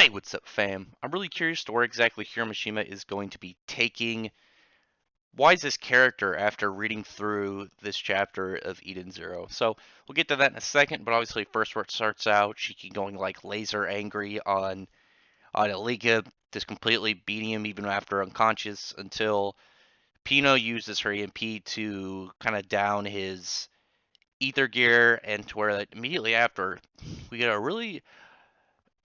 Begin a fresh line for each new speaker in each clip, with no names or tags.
Hey, what's up, fam? I'm really curious to where exactly Hiroshima is going to be taking Wise's character after reading through this chapter of Eden Zero. So we'll get to that in a second, but obviously first where it starts out, Shiki going like laser angry on Alika, just completely beating him even after unconscious until Pino uses her EMP to kind of down his ether gear, and to where immediately after we get a really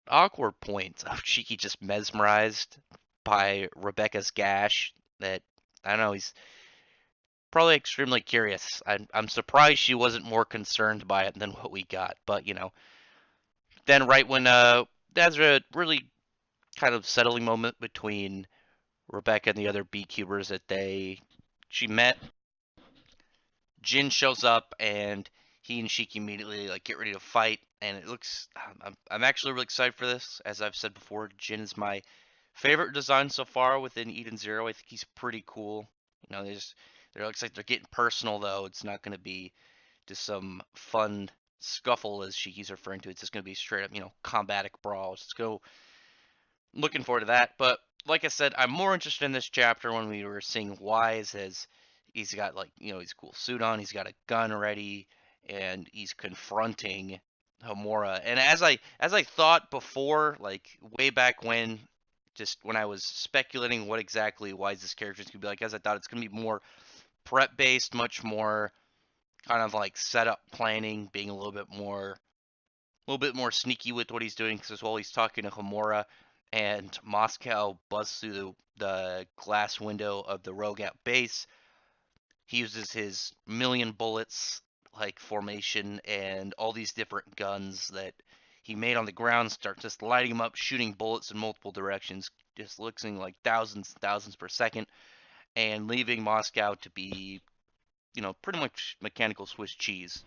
awkward point of Shiki just mesmerized by Rebecca's gash that I don't know, he's probably extremely curious. I'm surprised she wasn't more concerned by it than what we got. But then right when that's a really kind of settling moment between Rebecca and the other beekeepers that she met, Jin shows up and he and Shiki immediately like get ready to fight, and it looks I'm actually really excited for this. As I've said before, Jin is my favorite design so far within Eden Zero. I think he's pretty cool. It looks like they're getting personal though. It's not going to be just some fun scuffle as Shiki's referring to. It's just going to be straight up, combatic brawls. Let's go. Looking forward to that. But like I said, I'm more interested in this chapter when we were seeing Weisz as he's got like, his cool suit on, he's got a gun ready, and he's confronting Homura. And as I thought before, like way back when, just when I was speculating what exactly Wise's character is gonna be like, as I thought it's gonna be more prep based, much more kind of like setup planning, being a little bit more sneaky with what he's doing, because while he's talking to Homura and Moscow busts through the glass window of the rogue out base, he uses his million bullets like formation and all these different guns that he made on the ground, start just lighting them up, shooting bullets in multiple directions, just looking like thousands and thousands per second, and leaving Moscow to be, pretty much mechanical Swiss cheese.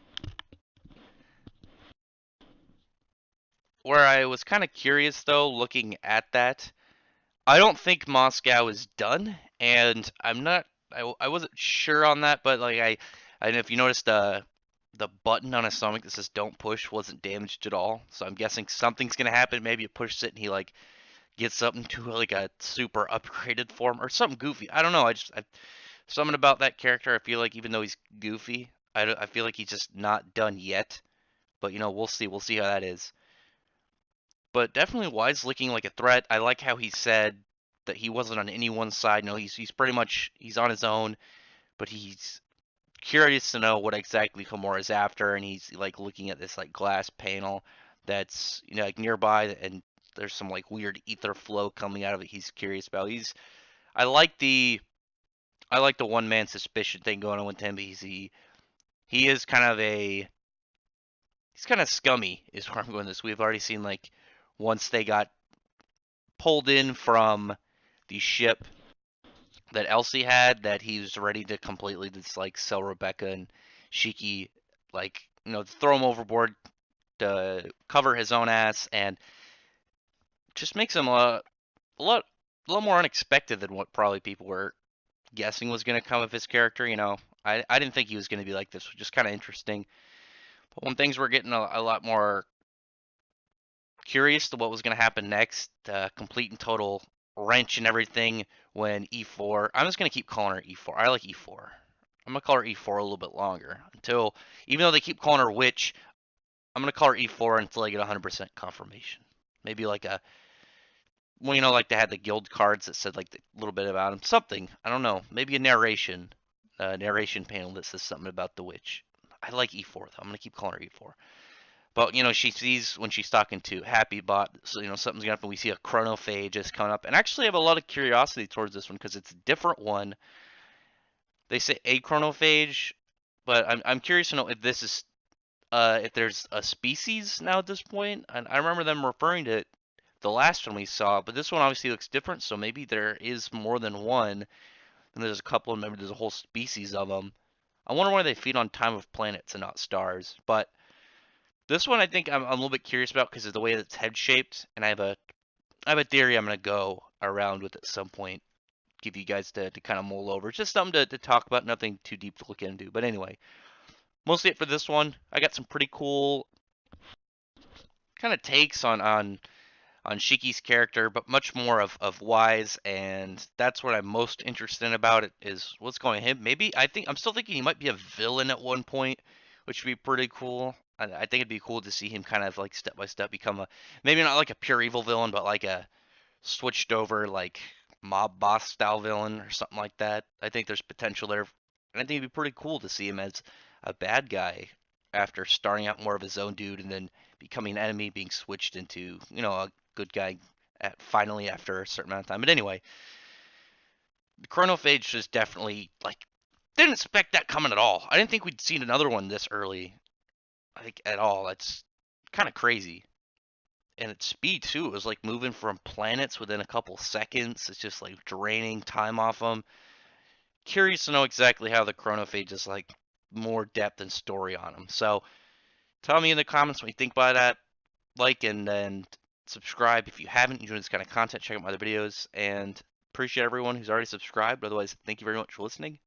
Where I was kind of curious though, looking at that, I don't think Moscow is done, and I'm not. I wasn't sure on that, but like I don't know if you noticed the button on his stomach that says "Don't push" wasn't damaged at all. So I'm guessing something's gonna happen. Maybe it pushes it and he like gets up into like a super upgraded form or something goofy. I don't know. Something about that character. I feel like even though he's goofy, I feel like he's just not done yet. But we'll see. We'll see how that is. But definitely Wise looking like a threat. I like how he said that he wasn't on anyone's side. No, he's pretty much he's on his own, but he's curious to know what exactly Homura is after, and he's like looking at this like glass panel that's like nearby, and there's some like weird ether flow coming out of it. He's curious about. I like the I like the one man suspicion thing going on with him. He is kind of he's kind of scummy is where I'm going with this. We've already seen like once they got pulled in from the ship that Elsie had, that he was ready to completely just like sell Rebecca and Shiki, like throw him overboard to cover his own ass, and just makes him a lot more unexpected than what probably people were guessing was going to come of his character. I didn't think he was going to be like this, which is kind of interesting. But when things were getting a lot more curious to what was going to happen next, complete and total wrench and everything when E4. I'm just going to keep calling her E4. I like E4. I'm going to call her E4 a little bit longer until, even though they keep calling her Witch, I'm going to call her E4 until I get 100% confirmation. Maybe like like they had the guild cards that said like a little bit about him. Something. I don't know. Maybe a narration panel that says something about the Witch. I like E4 though. I'm going to keep calling her E4. But she sees when she's talking to Happy Bot, so something's gonna happen. We see a chronophage is coming up, and actually have a lot of curiosity towards this one because it's a different one. They say a chronophage, but I'm curious to know if this is if there's a species now at this point. And I remember them referring to the last one we saw, but this one obviously looks different. So maybe there is more than one, and there's a couple, and maybe there's a whole species of them. I wonder why they feed on time of planets and not stars, but. This one I think I'm a little bit curious about because of the way that it's head shaped, and I have a theory I'm gonna go around with at some point. Give you guys to kind of mull over. It's just something to talk about, nothing too deep to look into. But anyway, mostly it for this one. I got some pretty cool kind of takes on on Shiki's character, but much more of Weisz, and that's what I'm most interested in about it is what's going on him. Maybe I'm still thinking he might be a villain at one point, which would be pretty cool. I think it'd be cool to see him kind of like step by step become a maybe not like a pure evil villain, but like a switched over like mob boss style villain or something like that. I think there's potential there, and I think it'd be pretty cool to see him as a bad guy after starting out more of his own dude and then becoming an enemy, being switched into a good guy finally after a certain amount of time. But anyway, the chronophage is definitely like didn't expect that coming at all. I didn't think we'd seen another one this early, like at all. That's kind of crazy. And its speed too. It was like moving from planets within a couple seconds. It's just like draining time off them. Curious to know exactly how the chronophage is like more depth and story on them. So tell me in the comments what you think about that. Like and then subscribe if you haven't enjoyed this kind of content. Check out my other videos and appreciate everyone who's already subscribed. Otherwise, thank you very much for listening.